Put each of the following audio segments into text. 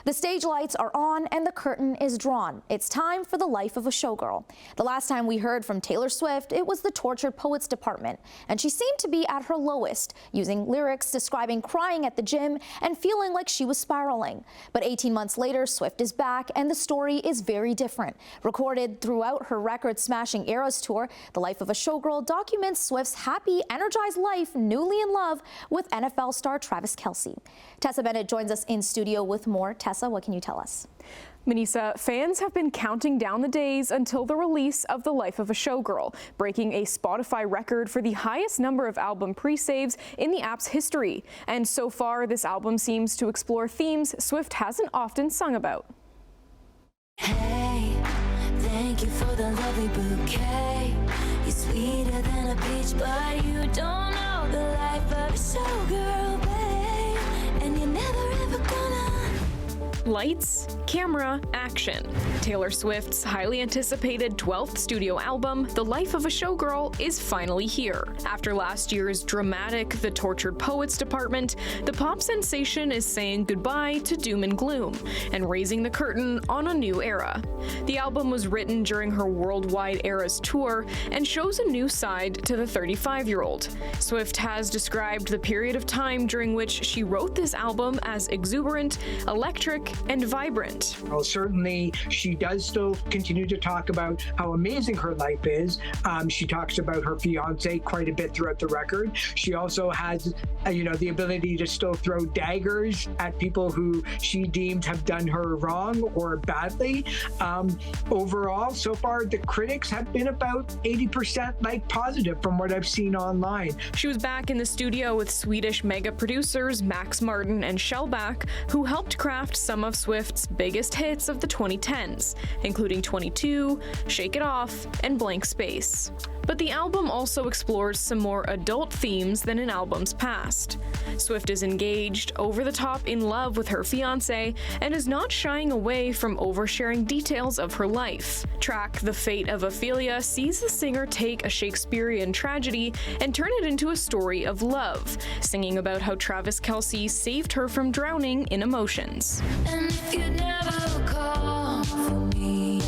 The stage lights are on and the curtain is drawn. It's time for the life of a showgirl. The last time we heard from Taylor Swift, it was the Tortured Poets department, and she seemed to be at her lowest, using lyrics describing crying at the gym and feeling like she was spiraling. But 18 months later, Swift is back, and the story is very different. Recorded throughout her record-smashing Eras tour, The Life of a Showgirl documents Swift's happy, energized life, newly in love with NFL star Travis Kelce. Tessa Bennett joins us in studio with more. Tessa, what can you tell us? Manisa, fans have been counting down the days until the release of The Life of a Showgirl, breaking a Spotify record for the highest number of album pre-saves in the app's history. And so far, this album seems to explore themes Swift hasn't often sung about. Hey, thank you for the lovely bouquet. You're sweeter than a peach, but you don't know the life of a showgirl, babe. And you're never ever gonna. Lights, camera, action. Taylor Swift's highly anticipated 12th studio album, The Life of a Showgirl, is finally here. After last year's dramatic The Tortured Poets department, the pop sensation is saying goodbye to doom and gloom and raising the curtain on a new era. The album was written during her worldwide Eras tour and shows a new side to the 35-year-old. Swift has described the period of time during which she wrote this album as exuberant, electric, and vibrant. Well, certainly she does still continue to talk about how amazing her life is. She talks about her fiance quite a bit throughout the record. She also has, the ability to still throw daggers at people who she deemed have done her wrong or badly. Overall, so far, the critics have been about 80% positive from what I've seen online. She was back in the studio with Swedish mega producers Max Martin and Shellback, who helped craft some of Swift's biggest hits of the 2010s, including 22, Shake It Off, and Blank Space. But the album also explores some more adult themes than in albums past. Swift is engaged, over the top in love with her fiance, and is not shying away from oversharing details of her life. Track The Fate of Ophelia sees the singer take a Shakespearean tragedy and turn it into a story of love, singing about how Travis Kelce saved her from drowning in emotions. And if you'd never call for me,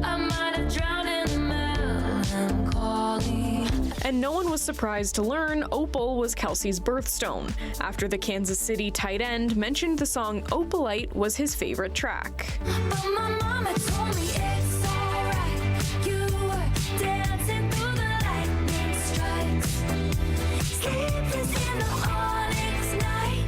I might have drowned in melancholy. And no one was surprised to learn Opal was Kelce's birthstone, after the Kansas City tight end mentioned the song Opalite was his favorite track. But my mama told me it's alright. You were dancing through the lightning strikes, sleepless in the onyx night.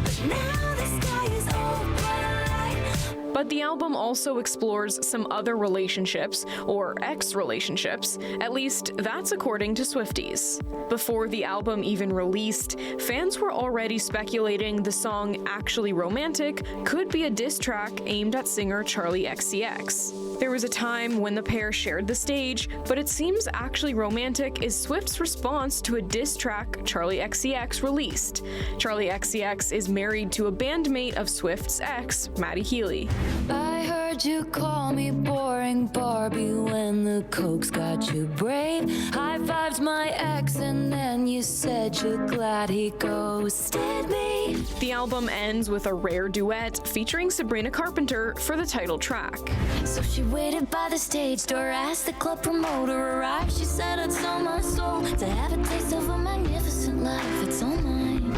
But now the sky is opalite. But the album also explores some other relationships, or ex-relationships. At least that's according to Swifties. Before the album even released, fans were already speculating the song Actually Romantic could be a diss track aimed at singer Charli XCX. There was a time when the pair shared the stage, but it seems Actually Romantic is Swift's response to a diss track Charli XCX released. Charli XCX is married to a bandmate of Swift's ex, Maddie Healy. I heard you call me boring Barbie when the coke's got you brave. High fives my ex and then you said you're glad he ghosted me. The album ends with a rare duet featuring Sabrina Carpenter for the title track. So she waited by the stage door, asked the club promoter arrived. She said I'd sell my soul to have a taste of a magnificent life. It's all mine,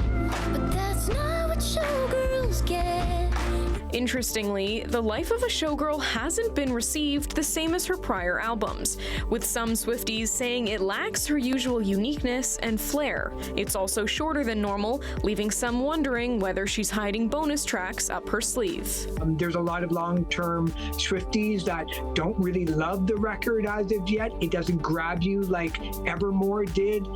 but that's not what showgirls get. Interestingly, The Life of a Showgirl hasn't been received the same as her prior albums, with some Swifties saying it lacks her usual uniqueness and flair. It's also shorter than normal, leaving some wondering whether she's hiding bonus tracks up her sleeve. There's a lot of long-term Swifties that don't really love the record as of yet. It doesn't grab you like Evermore did.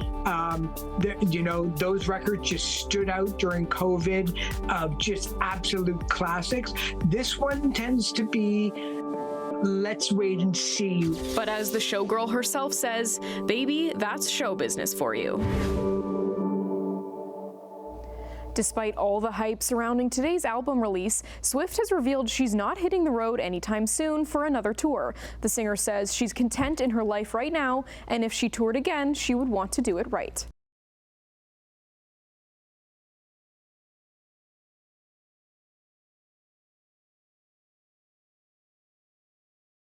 Those records just stood out during COVID of just absolute classics. This one tends to be, let's wait and see. But as the showgirl herself says, baby, that's show business for you. Despite all the hype surrounding today's album release, Swift has revealed she's not hitting the road anytime soon for another tour. The singer says she's content in her life right now, and if she toured again, she would want to do it right.